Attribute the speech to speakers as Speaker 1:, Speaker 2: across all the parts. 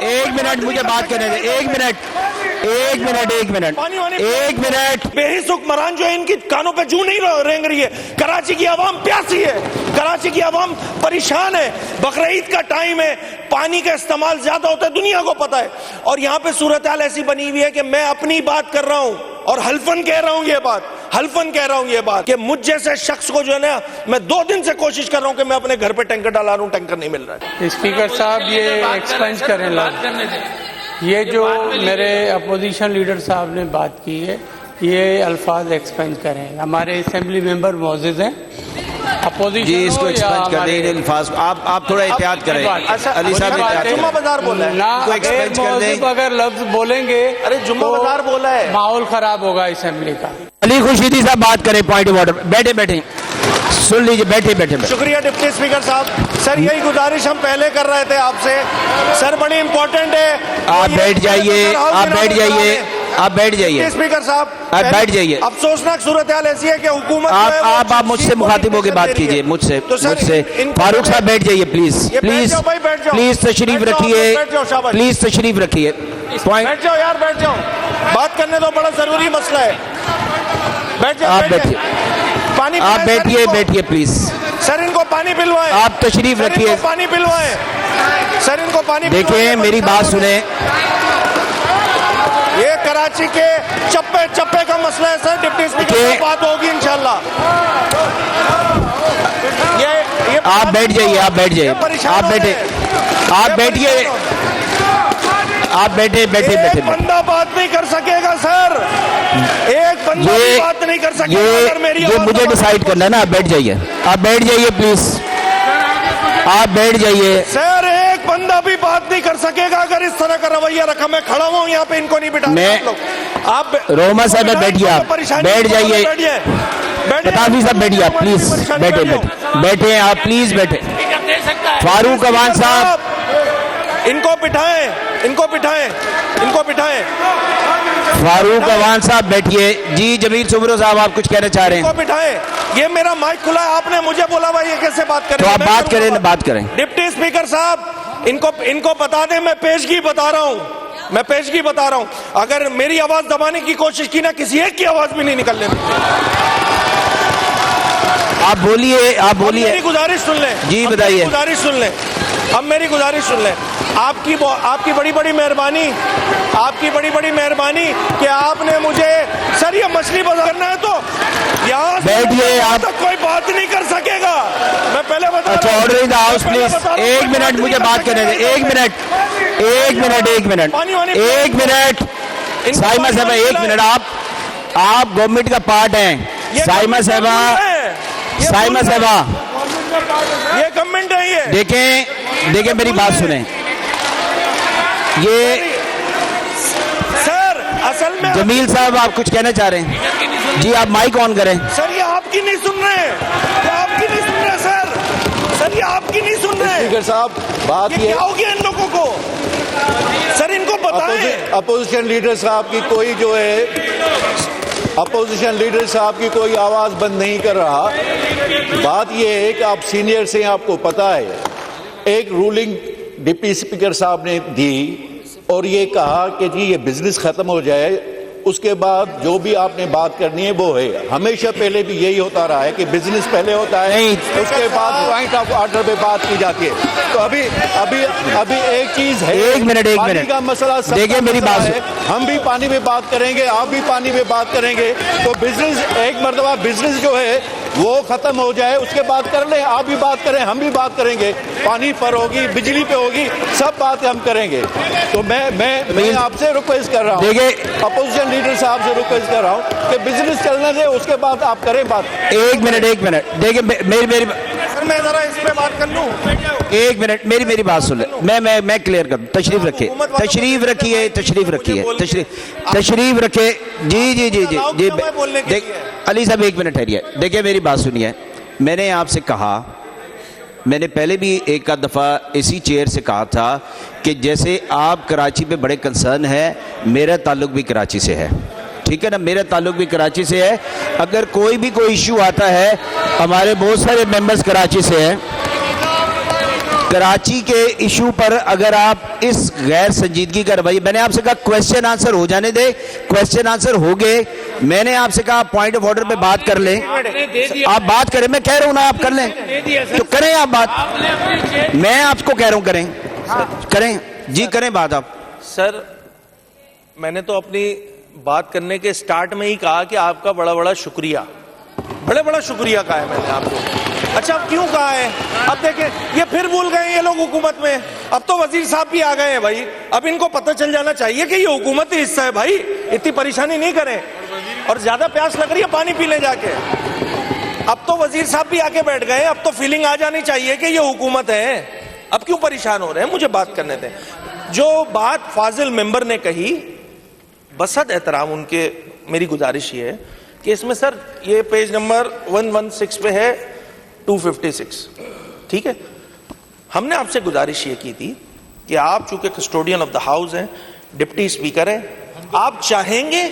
Speaker 1: एक मिनट मुझे बात करने दे, एक मिनट।
Speaker 2: बेहिसुकमरान जो है इनकी कानों पे जू नहीं रेंग रही है। कराची की आवाम प्यासी है, कराची की आवाम परेशान है। बकरीद का टाइम है, पानी का इस्तेमाल ज्यादा होता है, दुनिया को पता है। और यहाँ पे सूरत हाल ऐसी बनी हुई है कि मैं अपनी बात कर रहा हूँ और हल्फन कह रहा हूँ ये बात कि मुझ जैसे शख्स को जो है ना, मैं 2 दिन से कोशिश कर रहा हूँ कि मैं अपने घर पे टैंकर डाला रहा हूँ, टैंकर नहीं मिल रहा है।
Speaker 3: स्पीकर साहब ये एक्सपेंस करें ये जो मेरे अपोजिशन लीडर साहब ने बात की है, ये अल्फाज एक्सपेंस करें। हमारे असेंबली मेंबर मौजूद हैं, अपोजिशन
Speaker 1: जी इसको एक्सपेंस कर दें अल्फाज। आप थोड़ा एहतियात करें। अली साहब
Speaker 2: जुम्मा बाजार बोला है
Speaker 3: ना, अगर लफ्ज बोलेंगे
Speaker 2: अरे जुम्मा बाजार बोला है,
Speaker 3: माहौल खराब होगा असेंबली का।
Speaker 1: अली खुर्शीदी साहब बात करें, पॉइंट ऑफ ऑर्डर। बैठे सुन लीजिए, बैठे।
Speaker 2: शुक्रिया डिप्टी स्पीकर साहब। सर यही गुजारिश हम पहले कर रहे थे आपसे, सर बड़ी इंपॉर्टेंट है।
Speaker 1: आप बैठ जाइए
Speaker 2: स्पीकर साहब
Speaker 1: आप बैठ जाइए।
Speaker 2: अफसोसनाक सूरत हाल ऐसी है कि हुकूमत
Speaker 1: आप मुझसे मुखातिब होकर बात कीजिए, मुझसे। फारूक साहब बैठ जाइए प्लीज तशरीफ रखिए,
Speaker 2: बैठ जाओ यार, बैठ जाओ, बात करने दो, बड़ा जरूरी मसला है। बैठ जाओ, पानी
Speaker 1: आप बैठिए प्लीज।
Speaker 2: सर इनको पानी पिलवाएं,
Speaker 1: आप तशरीफ रखिए,
Speaker 2: पानी पिलवाएं सर, इनको पानी।
Speaker 1: देखिए मेरी बात सुने,
Speaker 2: ये कराची के चप्पे का मसला है सर। डिप्टी स्पीकर बात होगी इंशाल्लाह। ये
Speaker 1: आप बैठ जाइए, आप बैठिए, बैठे।
Speaker 2: बंदा बात नहीं कर सकेगा सर, एक बंदा भी बात नहीं कर सकेगा अगर मेरी
Speaker 1: ये मुझे डिसाइड करना है ना। आप बैठ जाइए प्लीज, आप बैठ जाइए।
Speaker 2: सर एक बंदा भी बात नहीं कर सकेगा अगर इस तरह का रवैया रखा। मैं खड़ा हूँ यहाँ पे, इनको नहीं बिठा। आप
Speaker 1: रोमा साहब बैठिए, आप बैठ जाइए। बतावी साहब बैठिए आप प्लीज, बैठे आप प्लीज बैठे। फारूक अवान साहब
Speaker 2: इनको बिठाएं।
Speaker 1: फारूक अवान साहब बैठिए। जी जमील सुमरो साहब आप कुछ कहना चाह रहे हैं?
Speaker 2: इनको बिठाएं। ये मेरा माइक खुला है, आपने मुझे बोला भाई ये कैसे बात करें?
Speaker 1: तो आप बात करें।
Speaker 2: डिप्टी स्पीकर साहब इनको बता दें, मैं पेशगी बता रहा हूँ। अगर मेरी आवाज दबाने की कोशिश की ना, किसी एक की आवाज भी नहीं निकलने दी।
Speaker 1: आप बोलिए।
Speaker 2: मेरी गुजारिश सुन लें
Speaker 1: जी, बताइए।
Speaker 2: अब मेरी गुजारिश सुन लें। आपकी बड़ी बड़ी मेहरबानी कि आपने मुझे, सर ये मछली बाजार करना है तो यहाँ
Speaker 1: बैठिए आप,
Speaker 2: तक कोई बात नहीं कर सकेगा। मैं पहले बता।
Speaker 1: अच्छा order in the house please. एक मिनट मुझे बात करने दे, एक मिनट। साइमा साहबा एक मिनट, आप गवर्नमेंट का पार्ट हैं। साइमा साहबा
Speaker 2: ये गवर्नमेंट है। ये
Speaker 1: देखें मेरी बात सुने। ये
Speaker 2: सर असल में
Speaker 1: जमील साहब आप कुछ कहना चाह रहे हैं? जी आप माइक ऑन करें।
Speaker 2: सर ये आपकी नहीं सुन रहे सर ये आपकी नहीं सुन रहे।
Speaker 4: स्पीकर साहब बात ये
Speaker 2: क्या हो गया इन लोगों को? सर इनको बताएं।
Speaker 4: अपोजिशन लीडर साहब की कोई आवाज बंद नहीं कर रहा। बात ये है कि आप सीनियर से, आपको पता है एक रूलिंग डिप्टी स्पीकर साहब ने दी और ये कहा कि जी ये बिजनेस खत्म हो जाए, उसके बाद जो भी आपने बात करनी है वो है। हमेशा पहले भी यही होता रहा है कि बिजनेस पहले होता है, उसके बाद पॉइंट ऑफ ऑर्डर पे बात की जाती है। तो अभी एक चीज है,
Speaker 1: एक मिनट
Speaker 4: का मसला।
Speaker 1: देखिए मेरी बात
Speaker 4: है, हम भी पानी पे बात करेंगे, आप भी पानी पे बात करेंगे, तो बिजनेस एक मरतबा बिजनेस जो है वो खत्म हो जाए, उसके बाद कर लें। आप भी बात करें, हम भी बात करेंगे, पानी पर होगी, बिजली पे होगी, सब बात हम करेंगे। तो मैं आपसे रिक्वेस्ट कर रहा हूँ, अपोजिशन लीडर साहब से रिक्वेस्ट कर रहा हूँ कि बिजनेस चलने दे, उसके बाद आप करें बात।
Speaker 1: एक मिनट देखिए मेरी
Speaker 2: मैं जरा इस पे बात कर लूं।
Speaker 1: एक मिनट मेरी बात सुन ले। मैं क्लियर कर दूं। तशरीफ रखिए। जी अली साहब एक मिनट ठहरिए। देखिए मेरी बात सुनिए। मैंने आपसे कहा, मैंने पहले भी एक आध दफ़ा इसी चेयर से कहा था कि जैसे आप कराची पे बड़े कंसर्न है, मेरा ताल्लुक भी कराची से है, ठीक है ना, मेरा ताल्लुक भी कराची से है। अगर कोई इशू आता है, हमारे बहुत सारे मेंबर्स कराची से हैं, कराची के इशू पर अगर आप इस गैर संजीदगी का रवैया, मैंने आपसे कहा क्वेश्चन आंसर हो जाने दे, क्वेश्चन आंसर हो गए। मैंने आपसे कहा पॉइंट ऑफ ऑर्डर पे बात कर लें, आप बात करें, मैं कह रहा हूं ना आप कर लें तो करें आप बात, मैं आपको कह रहा हूं करें, करें जी, करें बात आप।
Speaker 2: सर मैंने तो अपनी बात करने के स्टार्ट में ही कहा कि आपका बड़ा बड़ा शुक्रिया, बड़ा शुक्रिया कहा है मैंने आपको। अच्छा अब क्यों कहा है? अब देखें ये फिर भूल गए ये लोग हुकूमत में, अब तो वजीर साहब भी आ गए हैं भाई, अब इनको पता चल जाना चाहिए कि ये हुकूमत ही हिस्सा है भाई, इतनी परेशानी नहीं करें। और ज्यादा प्यास लग रही है पानी पी ले जाके, अब तो वजीर साहब भी आके बैठ गए, अब तो फीलिंग आ जानी चाहिए कि ये हुकूमत है, अब क्यों परेशान हो रहे हैं? मुझे बात करने दें। जो बात फाजिल मेंबर ने कही, बसद एहतराम उनके, मेरी गुजारिश ये है कि इसमें सर ये पेज नंबर 116 पे है 256, ठीक है। हमने आपसे गुजारिश ये की थी कि आप चूंकि कस्टोडियन ऑफ द हाउस हैं, डिप्टी स्पीकर हैं, आप चाहेंगे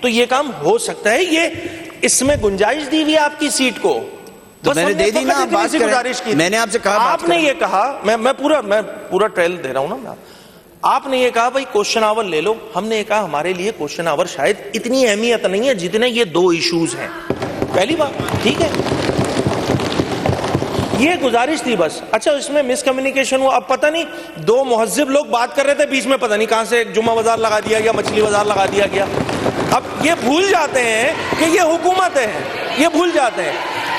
Speaker 2: तो ये काम हो सकता है, ये इसमें गुंजाइश दी हुई है आपकी सीट को,
Speaker 1: तो मैंने दे दी ना, आप बात करें।
Speaker 2: गुजारिश की
Speaker 1: मैंने आपसे कहा
Speaker 2: आपने ये कहा, मैं पूरा ट्रेल दे रहा हूं ना, आपने ये कहा भाई क्वेश्चन आवर ले लो, हमने ये कहा हमारे लिए क्वेश्चन आवर शायद इतनी अहमियत नहीं है जितने ये दो इश्यूज हैं, पहली बात, ठीक है, ये गुजारिश थी बस। अच्छा इसमें मिसकम्युनिकेशन हुआ, अब पता नहीं दो मुहज्जिब लोग बात कर रहे थे, बीच में पता नहीं कहां से एक जुम्मा बाजार लगा दिया गया, मछली बाजार लगा दिया गया। अब ये भूल जाते हैं कि ये हुकूमत है, ये भूल जाते हैं।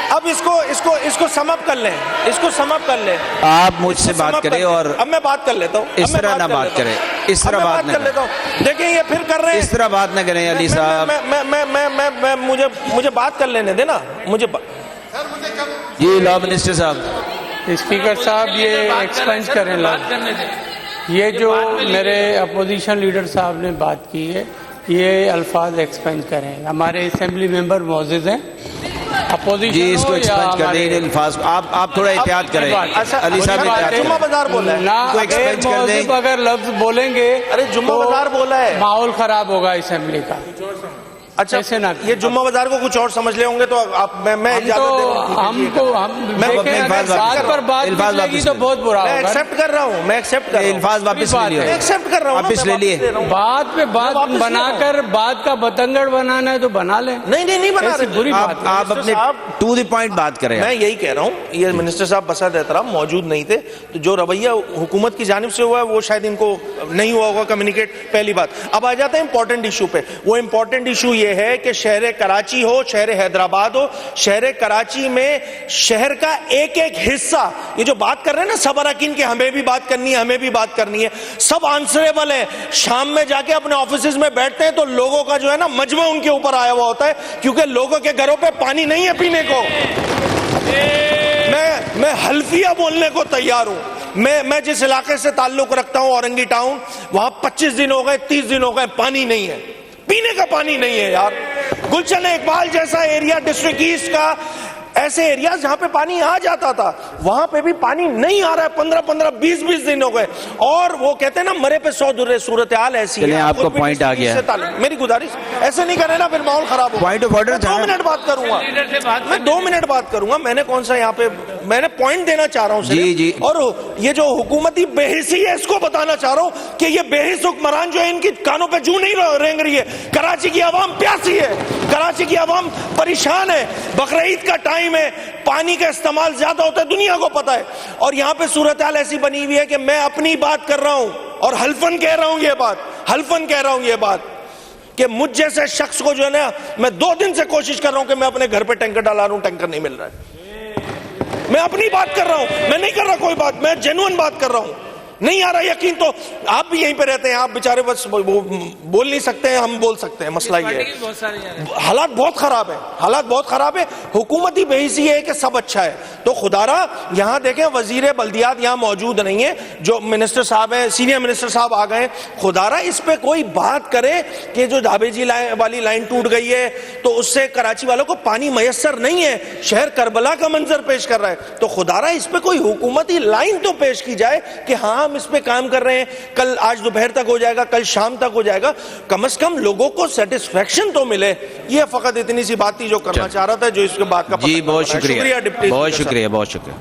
Speaker 2: अब इसको समअप कर लें, इसको समअप कर लें।
Speaker 1: आप मुझसे बात करें और
Speaker 2: अब मैं बात कर लेता हूँ,
Speaker 1: इस तरह ना बात करें, इस तरह बात
Speaker 2: कर लेता हूँ। देखिए ये फिर कर रहे हैं,
Speaker 1: इस तरह बात ना करें अली साहब।
Speaker 2: मुझे बात कर लेने देना, मुझे
Speaker 1: जी लॉ मिनिस्टर साहब।
Speaker 3: स्पीकर साहब ये एक्सपेंड करें लॉ, ये जो मेरे अपोजिशन लीडर साहब ने बात की है ये अल्फाज एक्सपेंड करें, हमारे असेंबली मेंबर मौजूद हैं, अपोजिशन
Speaker 1: जी इसको एक्सपेंड कर दें अल्फाज, आप थोड़ा एहतियात करें। अली साहब
Speaker 2: जुम्मा बाजार बोला है
Speaker 3: ना, अगर लफ्ज बोलेंगे,
Speaker 2: अरे जुम्मा बाजार बोला है,
Speaker 3: माहौल खराब होगा असेंबली का।
Speaker 2: अच्छा
Speaker 3: ऐसे ना,
Speaker 2: ये जुम्मा बाजार को कुछ और समझ ले होंगे तो आप मैं इजाजत दे रहा हूं,
Speaker 3: बात तो बहुत बुरा होगा।
Speaker 2: मैं एक्सेप्ट कर रहा हूं, मैं एक्सेप्ट कर रहा हूं,
Speaker 1: अल्फाज वापस ले लिए,
Speaker 2: एक्सेप्ट कर रहा हूं,
Speaker 1: वापस ले लिए।
Speaker 3: बात पे बात बनाकर बात का बतंगड़ बनाना है तो बना ले,
Speaker 2: नहीं बना रहे,
Speaker 3: बुरी बात।
Speaker 1: आप अपने टू द पॉइंट बात करें।
Speaker 2: मैं यही कह रहा हूं, ये मिनिस्टर साहब बसद एहतराम मौजूद नहीं थे, तो जो रवैया हुकूमत की जानिब से हुआ है वो शायद इनको नहीं हुआ होगा कम्युनिकेट, पहली बात। अब आ जाते हैं इंपॉर्टेंट इशू पे। वो इंपॉर्टेंट इशू ये है कि शहर कराची हो, शहर हैदराबाद हो, शहर कराची में शहर का एक एक हिस्सा, ये जो बात कर रहे हैं ना सब अरकान के, हमें भी बात करनी है, हमें भी बात करनी है, सब आंसरेबल है। शाम में जाके अपने ऑफिस में बैठते हैं तो लोगों का जो है ना मजमा उनके ऊपर आया हुआ होता है, क्योंकि लोगों के घरों पे पानी नहीं है पीने को। मैं हल्फिया बोलने को तैयार हूं। मैं जिस इलाके से ताल्लुक रखता हूं औरंगी टाउन, वहां 25 दिन हो गए, 30 दिन हो गए, पानी नहीं है, पीने का पानी नहीं है यार। गुलशन इकबाल जैसा एरिया डिस्ट्रिक्ट ईस्ट का, ऐसे एरिया जहां पे पानी आ जाता था वहां पे भी पानी नहीं आ रहा है, 15-15 20-20 दिन हो गए, और वो कहते हैं ना मरे पे 100 दुर्रे, सूरत हाल ऐसी है।
Speaker 1: आपको पॉइंट आ गया,
Speaker 2: मेरी गुजारिश ऐसे नहीं करे ना, फिर माहौल खराब हो।
Speaker 1: पॉइंट ऑफ ऑर्डर
Speaker 2: 2 मिनट बात करूंगा, मैं 2 मिनट बात करूंगा। मैंने कौन सा यहाँ पे, मैंने पॉइंट देना चाह रहा हूँ
Speaker 1: जी।
Speaker 2: और ये जो हुकूमती बेहिसी है इसको बताना चाह रहा हूँ कि ये बेहिस हुक्मरान जो है इनकी कानों पे जूं नहीं रेंग रही है। कराची की आवाम प्यासी है, कराची की आवाम परेशान है, बकरीद का टाइम है, पानी का इस्तेमाल ज्यादा होता है, दुनिया को पता है, और यहां पे सूरत हाल ऐसी बनी हुई है कि मैं अपनी बात कर रहा हूं और हल्फन कह रहा हूं ये बात, हल्फन कह रहा हूं ये बात कि मुझ जैसे शख्स को जो है ना, मैं 2 दिन से कोशिश कर रहा हूं कि मैं अपने घर पे टैंकर डाला रहा हूं, टैंकर नहीं मिल रहा है। मैं अपनी बात कर रहा हूं, मैं नहीं कर रहा कोई बात, मैं जेन्युइन बात कर रहा हूं। नहीं आ रहा यकीन तो आप भी यहीं पे रहते हैं, आप बेचारे बस बोल नहीं सकते हैं, हम बोल सकते हैं। मसला ये है, हालात बहुत खराब है, हालात बहुत खराब है। हुकूमत ही बेहिसी है कि सब अच्छा है, तो खुदारा यहाँ देखें वजीर बल्दियात यहाँ मौजूद नहीं है, जो मिनिस्टर साहब है, सीनियर मिनिस्टर साहब आ गए, खुदारा इस पे कोई बात करे कि जो धाबेजी वाली लाइन टूट गई है तो उससे कराची वालों को पानी मयसर नहीं है, शहर करबला का मंजर पेश कर रहा है, तो खुदारा इस पे कोई हुकूमती लाइन तो पेश की जाए कि हाँ हम इस पे काम कर रहे हैं, कल आज दोपहर तक हो जाएगा, कल शाम तक हो जाएगा, कम से कम लोगों को सेटिस्फेक्शन तो मिले। ये फकत इतनी सी बात थी जो करना चाह रहा था, जो इसके बाद का
Speaker 1: जी बहुत शुक्रिया, बहुत शुक्रिया, बहुत शुक्रिया।